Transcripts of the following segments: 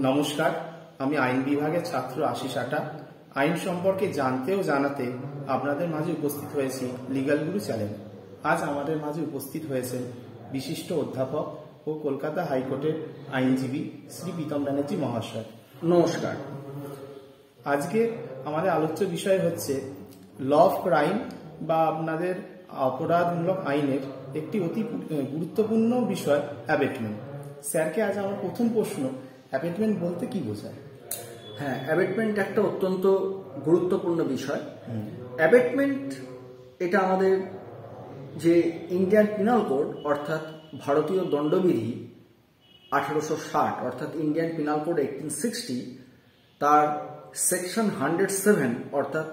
নমস্কার, আমি আইন বিভাগের ছাত্র আশিস আটা। আইন সম্পর্কে জানতে ও জানাতে আপনাদের মাঝে উপস্থিত হয়েছি লিগাল গুরু চ্যানেল। আজ আমাদের মাঝে উপস্থিত হয়েছেন বিশিষ্ট অধ্যাপক ও কলকাতা হাইকোর্টের আইনজীবী শ্রী প্রীতম ব্যানার্জি মহাশয়। নমস্কার। আজকে আমাদের আলোচ্য বিষয় হচ্ছে ল অফ ক্রাইম বা আপনাদের অপরাধমূলক আইনের একটি অতি গুরুত্বপূর্ণ বিষয় অ্যাবেটমেন্ট। স্যারকে আজ আমার প্রথম প্রশ্ন, অ্যাবেটমেন্ট বলতে কি বোঝায়? হ্যাঁ, অ্যাবেটমেন্ট একটা অত্যন্ত গুরুত্বপূর্ণ বিষয়। অ্যাবেটমেন্ট এটা আমাদের যে ইন্ডিয়ান পিনাল কোড অর্থাৎ ভারতীয় দণ্ডবিধি 1860 অর্থাৎ ইন্ডিয়ান পিনাল কোড 1860 তার সেকশন 107 অর্থাৎ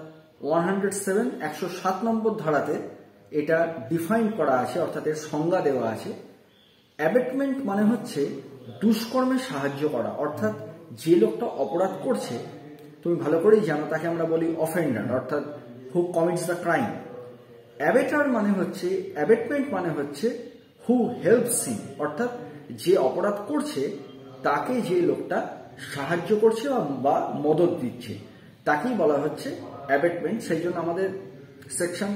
107 107 নম্বর ধারাতে এটা ডিফাইন করা আছে, অর্থাৎ এর সংজ্ঞা দেওয়া আছে। অ্যাবেটমেন্ট মানে হচ্ছে দুষ্কর্মে সাহায্য করা, অর্থাৎ যে লোকটা অপরাধ করছে, তুমি ভালো করেই জানো, তাকে আমরা বলি অফেন্ডার অর্থাৎ হু কমিটস দ্য ক্রাইম। অ্যাবেটার মানে হচ্ছে, অ্যাবেটমেন্ট মানে হচ্ছে হু হেল্পস হিম, অর্থাৎ যে অপরাধ করছে তাকে যে লোকটা সাহায্য করছে বা মদত দিচ্ছে তাকেই বলা হচ্ছে অ্যাবেটমেন্ট। সেই জন্য আমাদের সেকশন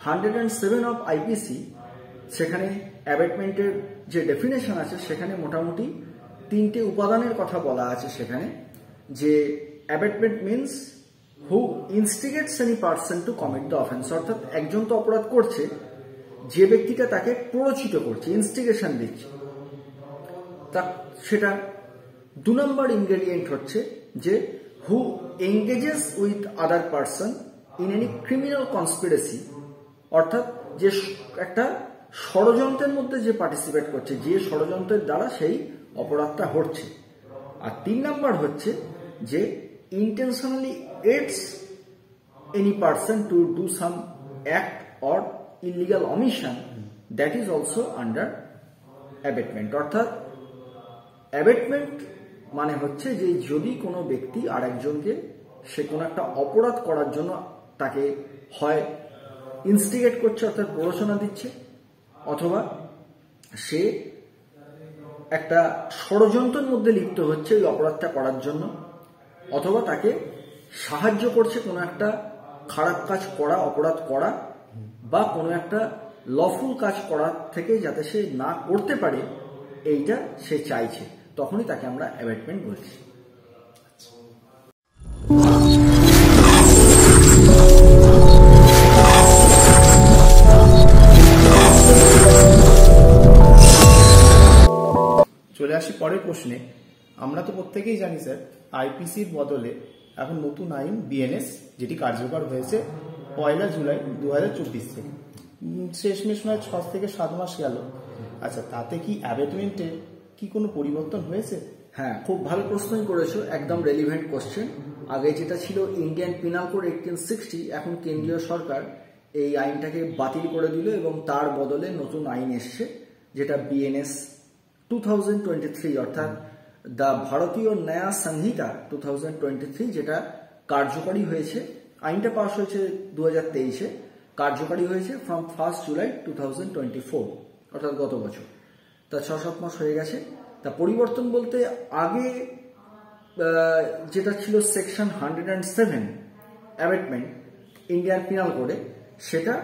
107 অফ আইপিসি সেখানে অ্যাবেটমেন্টের যে ডেফিনেশন আছে সেখানে মোটামুটি 3টে উপাদানের কথা বলা আছে সেখানে, যে abetment means who instigates any person to commit the offence, অর্থাৎ একজন তো অপরাধ করছে, যে ব্যক্তিটা তাকে প্ররোচিত করছে, ইনস্টিগেশন দিচ্ছে, তা সেটা 2 নম্বর ইনগ্রেডিয়েন্ট হচ্ছে যে who engages with other person in any criminal conspiracy, অর্থাৎ যে একটা ষড়যন্ত্রের মধ্যে যে পার্টিসিপেট করছে, যে ষড়যন্ত্রের দ্বারা সেই অপরাধটা হচ্ছে। আর 3 নম্বর হচ্ছে যে intentionally AIDS any person to do some act or illegal omission, that is also under abetment. অর্থাৎ অ্যাবেটমেন্ট মানে হচ্ছে যে যদি কোনো ব্যক্তি আরেকজনকে সে কোনো একটা অপরাধ করার জন্য তাকে হয় ইনস্টিগেট করছে অর্থাৎ প্ররোচনা দিচ্ছে, অথবা সে একটা ষড়যন্ত্রের মধ্যে লিপ্ত হচ্ছে ওই অপরাধটা করার জন্য, অথবা তাকে সাহায্য করছে কোনো একটা খারাপ কাজ করা, অপরাধ করা, বা কোনো একটা লফুল কাজ করার থেকে যাতে সে না করতে পারে এইটা সে চাইছে, তখনই তাকে আমরা অ্যাবেটমেন্ট বলছি। চলে আসি পরের প্রশ্নে। আমরা তো প্রত্যেকেই জানি স্যার, আইপিসির বদলে এখন নতুন আইন বিএনএস, যেটি কার্যকর হয়েছে 1 জুলাই 2024 থেকে। শেষমেশ নয় 6 থেকে 7 মাস গেল। আচ্ছা, তাতে কি অ্যাবেটমেন্টে কি কোনো পরিবর্তন হয়েছে? হ্যাঁ, খুব ভালো প্রশ্নই করেছো, একদম রেলিভেন্ট কোশ্চেন। আগে যেটা ছিল ইন্ডিয়ান পিনাল কোড 1860, এখন কেন্দ্রীয় সরকার এই আইনটাকে বাতিল করে দিল এবং তার বদলে নতুন আইন এসছে, যেটা বিএনএস 2023 অর্থাৎ দ্য ভারতীয় ন্যায় সংহিতা 2023, যেটা কার্যকারী হয়েছে। আইনটা পাস হয়েছে 2023-এ, কার্যকারী হয়েছে ফ্রম 1 জুলাই 2024 অর্থাৎ গত বছর। তা 6-7 মাস হয়ে গেছে। তা পরিবর্তন বলতে আগে যেটা ছিল সেকশন 107 অ্যাবেটমেন্ট ইন্ডিয়ান পিনাল কোডে, সেটা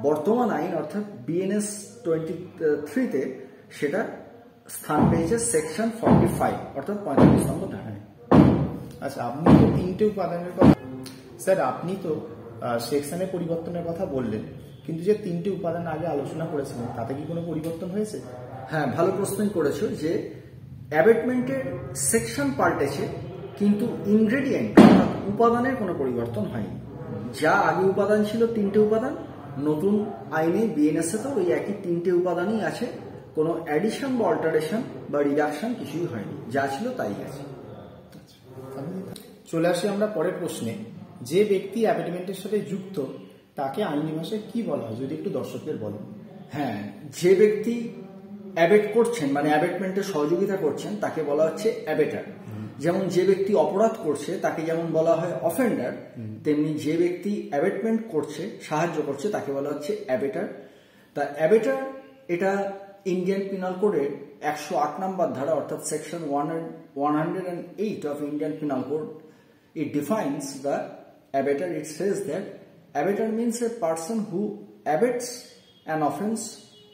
বর্তমান আইন অর্থাৎ বিএনএস 23-তে সেটা স্থান পেয়েছে সেকশন 45 অর্থাৎ 45 নম্বর ধারায়। আচ্ছা, আপনি তো 3টে উপাদানের কথা, স্যার আপনি তো সেকশনের পরিবর্তনের কথা বললেন, কিন্তু যে 3টে উপাদান আগে আলোচনা করেছিলেন তাতে কি কোনো পরিবর্তন হয়েছে? হ্যাঁ, ভালো প্রশ্নই করেছো, যে অ্যাবেটমেন্টের সেকশন পাল্টেছে কিন্তু ইনগ্রেডিয়েন্ট অর্থাৎ উপাদানের কোনো পরিবর্তন হয়নি। যা আগে উপাদান ছিল 3টে উপাদান, নতুন আইনে বিএনএস-এ তো ওই একই 3টে উপাদানই আছে, কোনো অ্যাডিশন বা অল্টারেশন বা রিডাকশন কিছুই হয়নি, যা ছিল তাই আছে। চলে আসি আমরা পরের প্রশ্নে। যে ব্যক্তি অ্যাবেটমেন্টের সাথে যুক্ত তাকে আইনি ভাষায় কি বলা হয়, যদি একটু দর্শকদের বলেন। হ্যাঁ, যে ব্যক্তি অ্যাবেট করছেন মানে অ্যাবেটমেন্টে সহযোগিতা করছেন তাকে বলা হচ্ছে অ্যাবেটার। যেমন যে ব্যক্তি অপরাধ করছে তাকে যেমন বলা হয় অফেন্ডার, তেমনি যে ব্যক্তি অ্যাবেটমেন্ট করছে, সাহায্য করছে, তাকে বলা হচ্ছে অ্যাবেটার। তা অ্যাবেটার এটা ইন্ডিয়ান পিনাল কোডের 108 নম্বর ধারা অর্থাৎ section 108 of Indian Penal Code, it defines the abettor. It says that abettor means a person who abets an offence,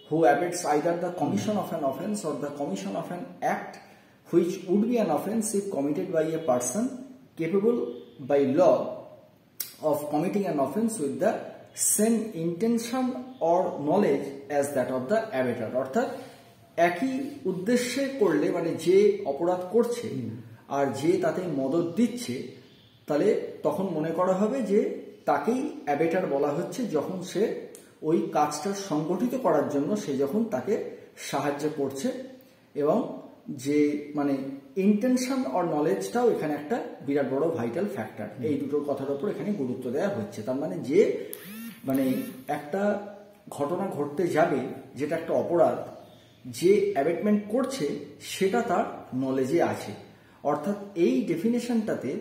who abets either the commission of an offence or the commission of an act which would be an offence if committed by a person capable by law of committing an offence with the same intention or knowledge as that of the abettor. অর্থাৎ একই উদ্দেশ্যে করলে, মানে যে অপরাধ করছে আর যে তাতে মদত দিচ্ছে, তাহলে তখন মনে করা হবে যে তাকেই অ্যাবেটার বলা হচ্ছে, যখন সে ওই কাজটা সংগঠিত করার জন্য সে যখন তাকে সাহায্য করছে। এবং যে মানে ইন্টেনশন আর নলেজটাও এখানে একটা বিরাট বড় ভাইটাল ফ্যাক্টর। এই দুটোর কথার উপর এখানে গুরুত্ব দেওয়া হচ্ছে। তার মানে যে মানে একটা ঘটনা ঘটতে যাবে, যেটা একটা অপরাধ, যে অ্যাবেটমেন্ট করছে সেটা তার নলেজে আছে। অর্থাৎ এই ডেফিনেশনটাতে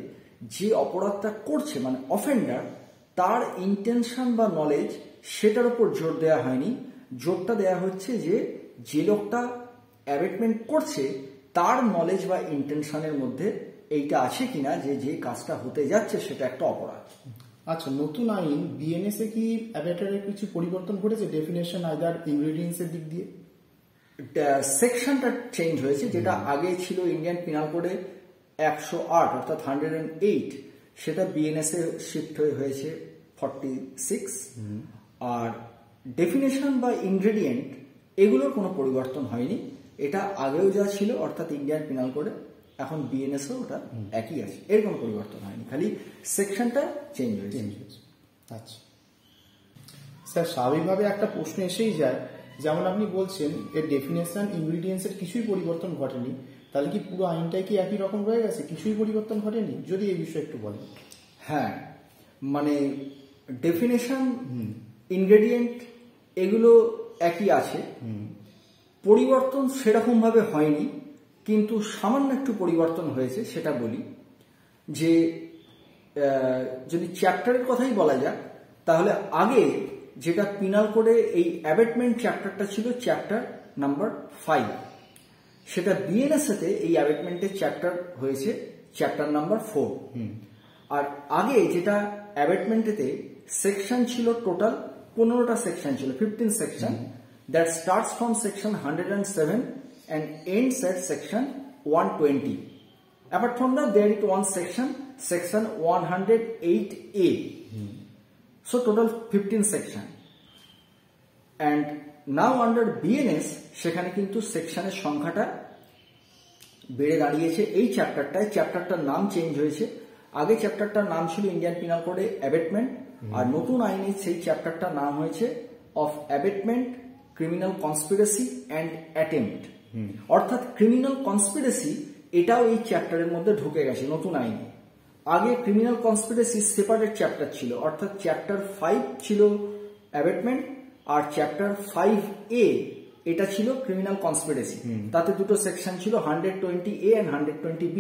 যে অপরাধটা করছে মানে অফেন্ডার, তার ইন্টেনশন বা নলেজ সেটার উপর জোর দেওয়া হয়নি। জোরটা দেওয়া হচ্ছে যে লোকটা অ্যাবেটমেন্ট করছে তার নলেজ বা ইন্টেনশনের মধ্যে এইটা আছে কিনা যে কাজটা হতে যাচ্ছে সেটা একটা অপরাধ। আচ্ছা, নতুন আইন বিএনএস এ কি অ্যাবেটারের কিছু পরিবর্তন ঘটেছে ডেফিনেশন আইদার ইনগ্রেডিয়েন্টস এর দিক দিয়ে? সেকশনটা চেঞ্জ হয়েছে। যেটা আগে ছিল ইন্ডিয়ান পিনাল কোডে 108 অর্থাৎ 108, সেটা বিএনএস এ শিফট হয়েছে 46। আর ডেফিনেশন বা ইনগ্রেডিয়েন্ট এগুলোর কোনো পরিবর্তন হয়নি। এটা আগেও যা ছিল অর্থাৎ ইন্ডিয়ান পিনাল কোডে, এখন বিএনএস ওটা একই আছে, এর কোনো পরিবর্তন হয়নি, খালি সেকশনটা চেঞ্জ হয়েছে। আচ্ছা স্যার, স্বাভাবিকভাবে একটা প্রশ্ন এসেই যায়, যেমন আপনি বলছেন এর ডেফিনেশন ইনগ্রিডিয়েন্টস এর কিছুই পরিবর্তন ঘটেনি, তাহলে কি পুরো আইনটাই কি একই রকম রয়ে গেছে, কিছুই পরিবর্তন ঘটেনি? যদি এই বিষয়ে একটু বলেন। হ্যাঁ, মানে ডেফিনেশন ইনগ্রেডিয়েন্ট এগুলো একই আছে, পরিবর্তন সেরকম ভাবে হয়নি, কিন্তু সামান্য একটু পরিবর্তন হয়েছে। সেটা বলি যে যদি চ্যাপ্টারের কথাই বলা যাক, তাহলে আগে যেটা পিনাল কোডে এই অ্যাবেটমেন্ট চ্যাপ্টারটা ছিল চ্যাপ্টার নাম্বার 5, সেটা বিএনএসএতে এই অ্যাবেটমেন্টের চ্যাপ্টার হয়েছে চ্যাপ্টার নাম্বার 4। আর আগে যেটা অ্যাবেটমেন্টেতে সেকশন ছিল টোটাল 15টা সেকশন ছিল, 15 section, that starts from section 107 and ends at section 120. Apart from that, there is one section 108A. So total 15 section. And now under BNS সেখানে কিন্তু সেকশনের সংখ্যাটা বেড়ে দাঁড়িয়েছে। এই চ্যাপ্টারটার নাম চেঞ্জ হয়েছে। আগে চ্যাপ্টারটার নাম ছিল ইন্ডিয়ান পিনাল কোডে অ্যাবেটমেন্ট, আর নতুন আইনে সেই চ্যাপ্টারটার নাম হয়েছে of abetment, criminal conspiracy and attempt. অর্থাৎ ক্রিমিনাল কনস্পিরেসি এটাও এই চ্যাপ্টারের মধ্যে ঢুকে গেছে নতুন আইনে। আগে ক্রিমিনাল কনস্পিরেসি সেপারেট চ্যাপ্টার ছিল, অর্থাৎ চ্যাপ্টার 5 ছিল অ্যাবেটমেন্ট আর চ্যাপ্টার 5A এটা ছিল ক্রিমিনাল কনস্পিরেসি। তাতে দুটো সেকশন ছিল 120A and 120B।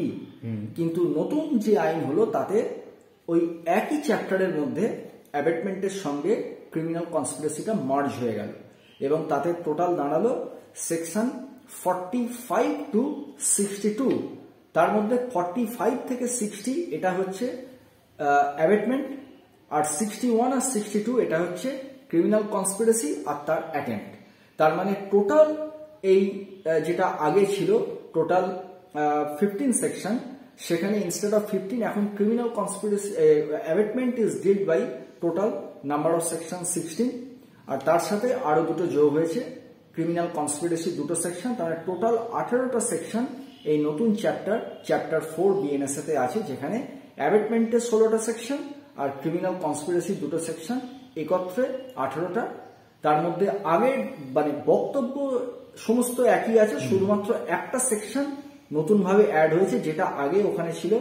কিন্তু নতুন যে আইন হলো তাতে ওই একই চ্যাপ্টারের মধ্যে অ্যাবেটমেন্টের সঙ্গে ক্রিমিনাল কনস্পিরেসিটা মার্জ হয়ে গেল এবং তাতে টোটাল দাঁড়ালো সেকশন 45 to 62। তার মধ্যে 45 থেকে 60 এটা হচ্ছে অ্যাবেটমেন্ট, আর 61 আর 62 এটা হচ্ছে ক্রিমিনাল কনস্পিরেসি আর তার অ্যাটেম্পট। তার মানে টোটাল এই যেটা আগে ছিল টোটাল 15 সেকশন, সেখানে ইনস্টেড অফ 15 এখন criminal conspiracy abetment is dealt by total number of section 16, আর তার সাথে আরো দুটো যোগ হয়েছে ক্রিমিনাল কনস্পিরেসি দুটো সেকশন। তার টোটাল 18টা সেকশন এই নতুন চ্যাপ্টার 4 বিএনএস তে আছে, যেখানে অ্যাবেটমেন্টের 16টা সেকশন আর ক্রিমিনাল কনস্পিরেসি দুটো সেকশন, একত্রে 18টা। তার মধ্যে আগের মানে বক্তব্য সমস্ত একই আছে, শুধুমাত্র একটা সেকশন নতুন ভাবে অ্যাড হয়েছে, যেটা আগে ওখানে ছিল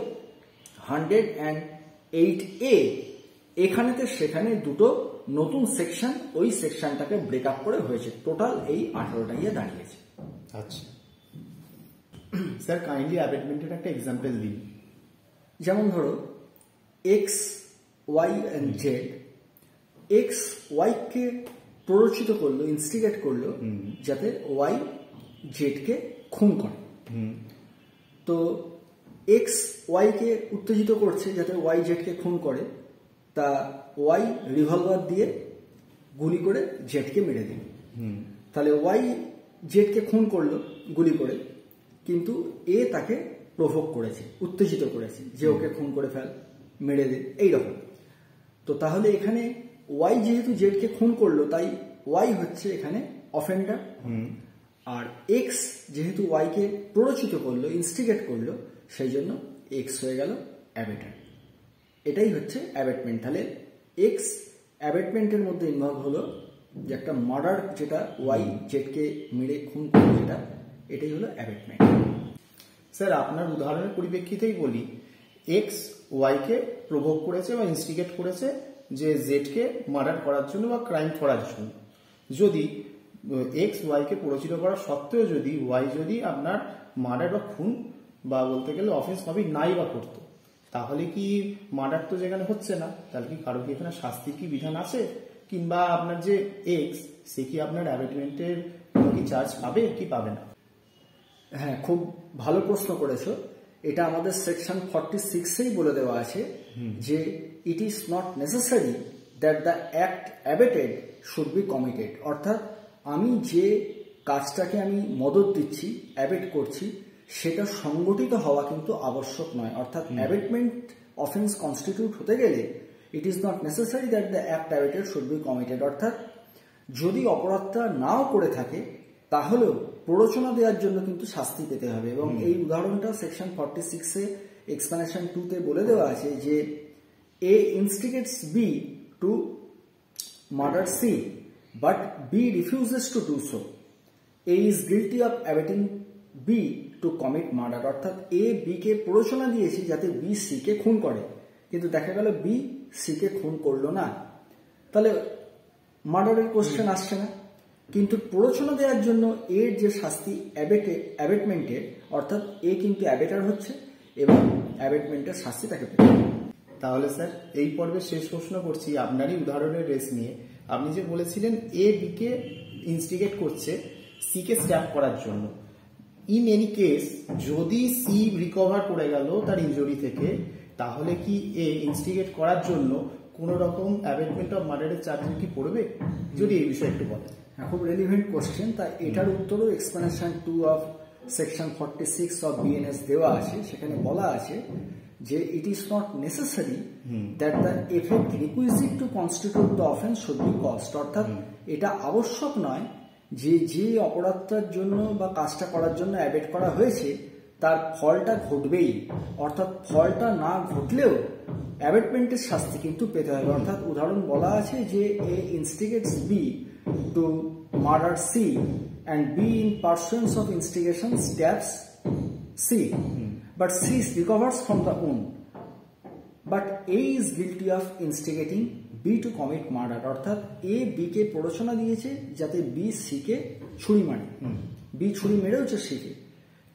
108A। এখানেতে সেখানে দুটো নতুন সেকশন ওই সেকশনটাকে ব্রেকআপ করে হয়েছে, টোটাল এই 18টা গিয়ে দাঁড়িয়েছে। আচ্ছা স্যার, কাইন্ডলি অ্যাবেটমেন্টের একটা এক্সাম্পল দিন। যেমন ধরো X, Y and Z. X Y কে প্ররোচিত করলো, ইনস্টিগেট করলো যাতে ওয়াই জেড কে খুন করে। তো এক্স ওয়াইকে উত্তেজিত করছে যাতে ওয়াই জেডকে খুন করে, তা ওয়াই রিভলভার দিয়ে গুলি করে জেডকে মেরে দিল। তাহলে ওয়াই জেডকে খুন করলো গুলি করে, কিন্তু এ তাকে প্রভোক করেছে, উত্তেজিত করেছে যে ওকে খুন করে ফেল, মেরে দে, এইরকম। তো তাহলে এখানে ওয়াই যেহেতু জেডকে খুন করলো তাই ওয়াই হচ্ছে এখানে অফেন্ডার, আর এক্স যেহেতু ওয়াইকে প্ররোচিত করলো, ইনস্টিগেট করলো, সেই জন্য এক্স হয়ে গেল অ্যাবেটার। এটাই হচ্ছে অ্যাবেটমেন্ট। তাহলে এক্স অ্যাবেটমেন্টের মধ্যে ইনভলভ হলো, যে একটা মার্ডার যেটা ওয়াই জেডকে মেরে খুন করলো, যেটা এটাই হলো অ্যাবেটমেন্ট। স্যার আপনার উদাহরণের পরিপ্রেক্ষিতেই বলি, এক্স ওয়াইকে প্রভোগ করেছে বা ইনস্টিগেট করেছে যে জেডকে মার্ডার করার জন্য বা ক্রাইম করার জন্য। যদি এক্স ওয়াইকে প্ররোচিত করা সত্ত্বেও যদি ওয়াই যদি আপনার মার্ডার বা খুন বা বলতে গেলে অফেন্স কমিট নাই বা করতো, তাহলে কি মার্ডার তো যেখানে হচ্ছে না, তাহলে কি কারো কি এখানে শাস্তির কি বিধান আছে? কিংবা আপনার যে এক্স, সে কি আপনার অ্যাবেটমেন্টের কোনো কি চার্জ পাবে কি পাবে না? হ্যাঁ, খুব ভালো প্রশ্ন করেছো। এটা আমাদের সেকশন 46-এই বলে দেওয়া আছে যে it is not necessary that the act abetted should be committed. অর্থাৎ আমি যে কাজটাকে আমি মদত দিচ্ছি, অ্যাবেট করছি, সেটা সংগঠিত হওয়া কিন্তু আবশ্যক নয়। অর্থাৎ অ্যাবেটমেন্ট অফেন্স কনস্টিটিউট হতে গেলে it is not necessary that the act abetted should be committed. অর্থাৎ যদি অপরাধটা নাও করে থাকে তাহলেও প্ররোচনা দেওয়ার জন্য কিন্তু শাস্তি পেতে হবে। এবং এই উদাহরণটা সেকশন 46-এ এক্সপ্লানেশন 2-তে বলে দেওয়া আছে যে A instigates B to murder C but B refuses to do so, A is guilty of abetting B to commit murder. অর্থাৎ এ বিকে প্ররোচনা দিয়েছে যাতে বি সিকে খুন করে, কিন্তু দেখা গেল বি সিকে খুন করলো না, তাহলে মার্ডারের কোশ্চেন আসছে না। কিন্তু প্ররোচনা দেওয়ার জন্য এর যে শাস্তি অ্যাবেটমেন্টের, অর্থাৎ এ কিন্তু অ্যাবেটার হচ্ছে এবং অ্যাবেটমেন্টের শাস্তি তাকে পেতে হবে। তাহলে স্যার এই পর্বের শেষ প্রশ্ন করছি আপনারই উদাহরণের রেস নিয়ে। আপনি যে বলেছিলেন এ বিকে ইনস্টিগেট করছে সিকে স্ট্যাপ করার জন্য, ইন এনি কেস যদি সি রিকভার করে গেল তার ইনজুরি থেকে, তাহলে কি এ ইনস্টিগেট করার জন্য কোন রকম অ্যাবেটমেন্ট অফ মার্ডারের চার্জ কি পড়বে? যদি এই বিষয়ে একটু বলেন। খুব রেলিভেন্ট কোশ্চেন। তা এটার উত্তরও explanation 2 of section 46 of BNS দেওয়া আছে। সেখানে বলা আছে যে it is not necessary that the effect requisite two constitute the offence should be cost. অর্থাৎ এটা আবশ্যক নয় যে যে অপরাধটার জন্য বা কাজটা করার জন্য অ্যাবেট করা হয়েছে তার ফলটা ঘটবেই। অর্থাৎ ফলটা না ঘটলেও অ্যাবেটমেন্টের শাস্তি কিন্তু পেতে হবে। অর্থাৎ উদাহরণ বলা আছে যে A instigates B to murder C and B in pursuance of instigation stabs C, but C recovers from the wound, but A is guilty of instigating B to commit murder. অর্থাৎ A B কে প্ররোচনা দিয়েছে যাতে B C কে ছুরি মারে, B ছুরি মেরেওছে C কে,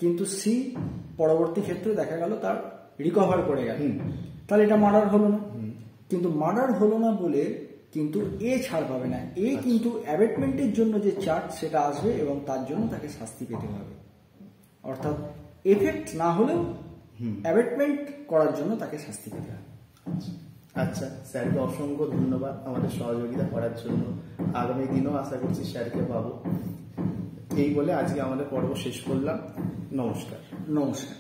কিন্তু C পরবর্তী ক্ষেত্রে দেখা গেল তার রিকভার করে গেল, তাহলে এটা মার্ডার হলো না। কিন্তু মার্ডার হলো না বলে কিন্তু এ ছাড় পাবে না। এ কিন্তু অ্যাবেটমেন্টের জন্য যে চার্জ সেটা আসবে এবং তার জন্য তাকে শাস্তি পেতে হবে। অর্থাৎ এফেক্ট না হলেও অ্যাবেটমেন্ট করার জন্য তাকে শাস্তি পেতে হবে। আচ্ছা, স্যারকে অসংখ্য ধন্যবাদ আমাদের সহযোগিতা করার জন্য। আগামী দিনও আশা করছি স্যারকে পাবো। এই বলে আজকে আমাদের পর্ব শেষ করলাম। নমস্কার। নমস্কার।